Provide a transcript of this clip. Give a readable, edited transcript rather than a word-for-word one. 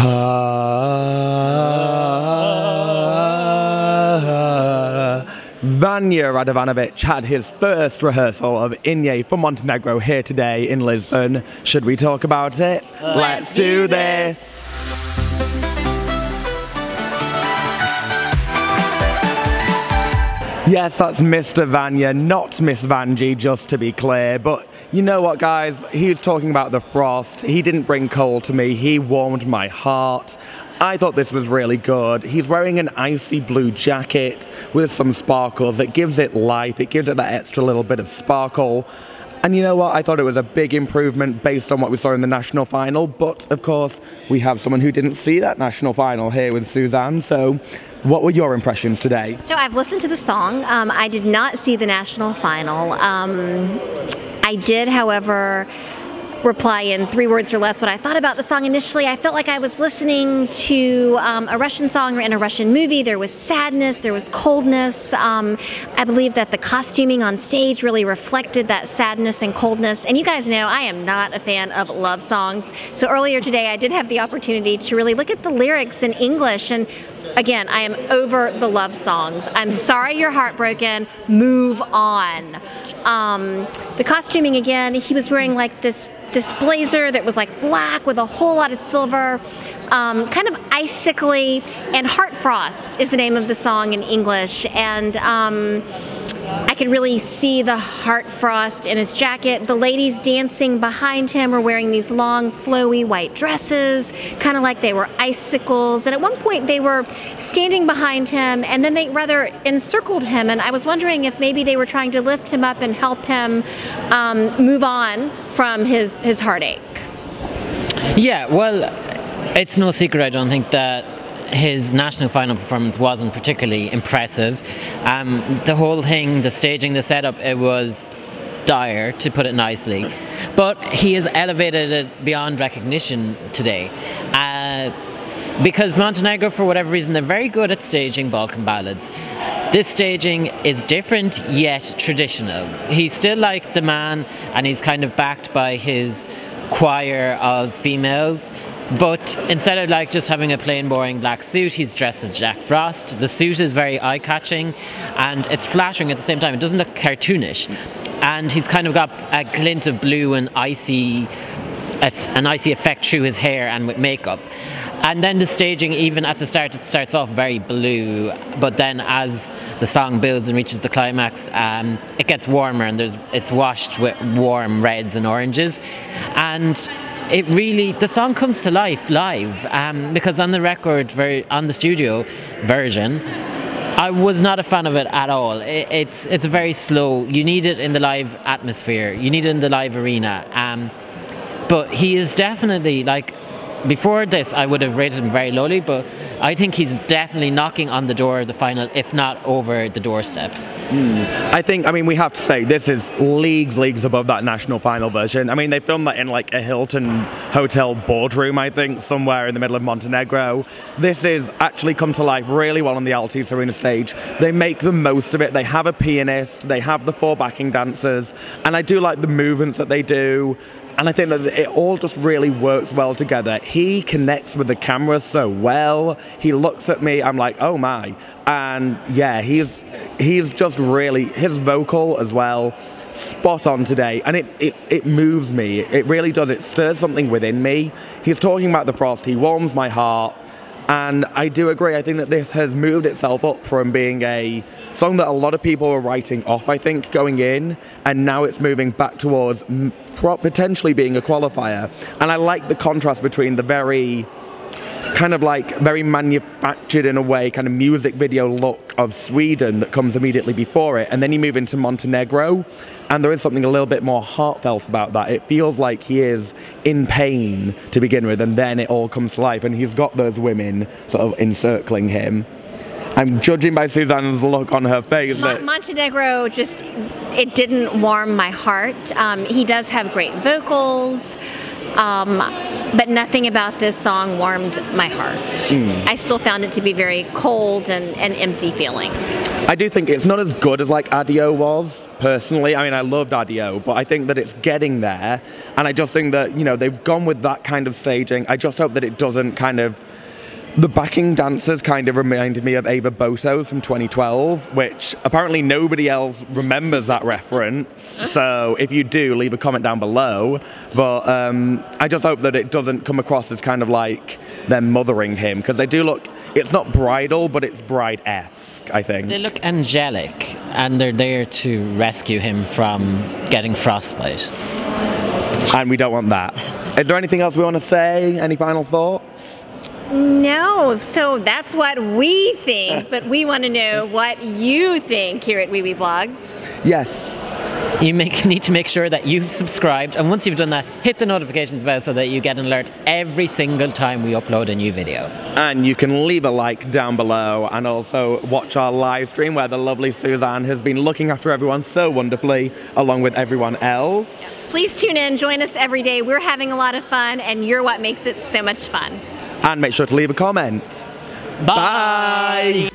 Vanja Radovanović had his first rehearsal of Inje for Montenegro here today in Lisbon. Should we talk about it? Let's do this! Yes, that's Mr. Vanja, not Miss Vanjie, just to be clear. But you know what, guys? He was talking about the frost. He didn't bring cold to me. He warmed my heart. I thought this was really good. He's wearing an icy blue jacket with some sparkles. It gives it life. It gives it that extra little bit of sparkle. And you know what? I thought it was a big improvement based on what we saw in the national final. But, of course, we have someone who didn't see that national final here with Suzanne. So what were your impressions today? So I've listened to the song. I did not see the national final. I did, however, reply in 3 words or less what I thought about the song initially. I felt like I was listening to a Russian song or in a Russian movie. There was sadness, there was coldness. I believe that the costuming on stage really reflected that sadness and coldness. And you guys know I am not a fan of love songs. So earlier today I did have the opportunity to really look at the lyrics in English, and again, I am over the love songs. I'm sorry you're heartbroken, move on. The costuming, again, he was wearing like this blazer that was like black with a whole lot of silver, kind of icicly, and Heart Frost is the name of the song in English. And I could really see the heart frost in his jacket. The ladies dancing behind him were wearing these long, flowy white dresses, kind of like they were icicles. And at one point they were standing behind him, and then they rather encircled him. And I was wondering if maybe they were trying to lift him up and help him move on from his heartache. Yeah, well, it's no secret, I don't think, that his national final performance wasn't particularly impressive. The whole thing, the staging, the setup, it was dire, to put it nicely. But he has elevated it beyond recognition today. Because Montenegro, for whatever reason, they're very good at staging Balkan ballads. This staging is different, yet traditional. He's still like the man, and he's kind of backed by his choir of females. But instead of like just having a plain boring black suit, he's dressed as Jack Frost. The suit is very eye-catching and it's flattering at the same time. It doesn't look cartoonish. And he's kind of got a glint of blue and an icy effect through his hair and with makeup. And then the staging, even at the start, it starts off very blue, but then as the song builds and reaches the climax, it gets warmer, and it's washed with warm reds and oranges. And it really, the song comes to life live, because on the record, on the studio version, I was not a fan of it at all. It's very slow. You need it in the live atmosphere. You need it in the live arena. But he is definitely, like, before this I would have rated him very lowly, but I think he's definitely knocking on the door of the final, if not over the doorstep. I mean, we have to say, this is leagues above that national final version. I mean, they filmed that in like a Hilton hotel boardroom, I think, somewhere in the middle of Montenegro. This is actually come to life really well on the Altice Arena stage. They make the most of it. They have a pianist, they have the 4 backing dancers, and I do like the movements that they do. And I think that it all just really works well together. He connects with the camera so well. He looks at me, I'm like, oh my. And yeah, he's just really, his vocal as well, spot on today. And it moves me. It really does. It stirs something within me. He's talking about the frost. He warms my heart. And I do agree. I think that this has moved itself up from being a song that a lot of people were writing off, I think, going in, and now it's moving back towards potentially being a qualifier. And I like the contrast between the very kind of like very manufactured in a way kind of music video look of Sweden that comes immediately before it, and then you move into Montenegro and there is something a little bit more heartfelt about that. It feels like he is in pain to begin with, and then it all comes to life, and he's got those women sort of encircling him. I'm judging by Suzanne's look on her face. Montenegro it didn't warm my heart. He does have great vocals. But nothing about this song warmed my heart. I still found it to be very cold and empty feeling. I do think it's not as good as like Adio was, personally. I mean, I loved Adio, but I think that it's getting there. And I just think that, you know, they've gone with that kind of staging. I just hope that it doesn't kind of... The backing dancers kind of reminded me of Ava Boso's from 2012, which apparently nobody else remembers that reference. So if you do, leave a comment down below. But I just hope that it doesn't come across as kind of like they're mothering him, because they do look, it's not bridal, but it's bride-esque, I think. They look angelic, and they're there to rescue him from getting frostbite. And we don't want that. Is there anything else we want to say? Any final thoughts? No, so that's what we think, but we want to know what you think here at wiwibloggs. Yes. You need to make sure that you've subscribed, and once you've done that, hit the notifications bell so that you get an alert every single time we upload a new video. And you can leave a like down below, and also watch our live stream where the lovely Suzanne has been looking after everyone so wonderfully, along with everyone else. Yeah. Please tune in, join us every day. We're having a lot of fun, and you're what makes it so much fun. And make sure to leave a comment. Bye.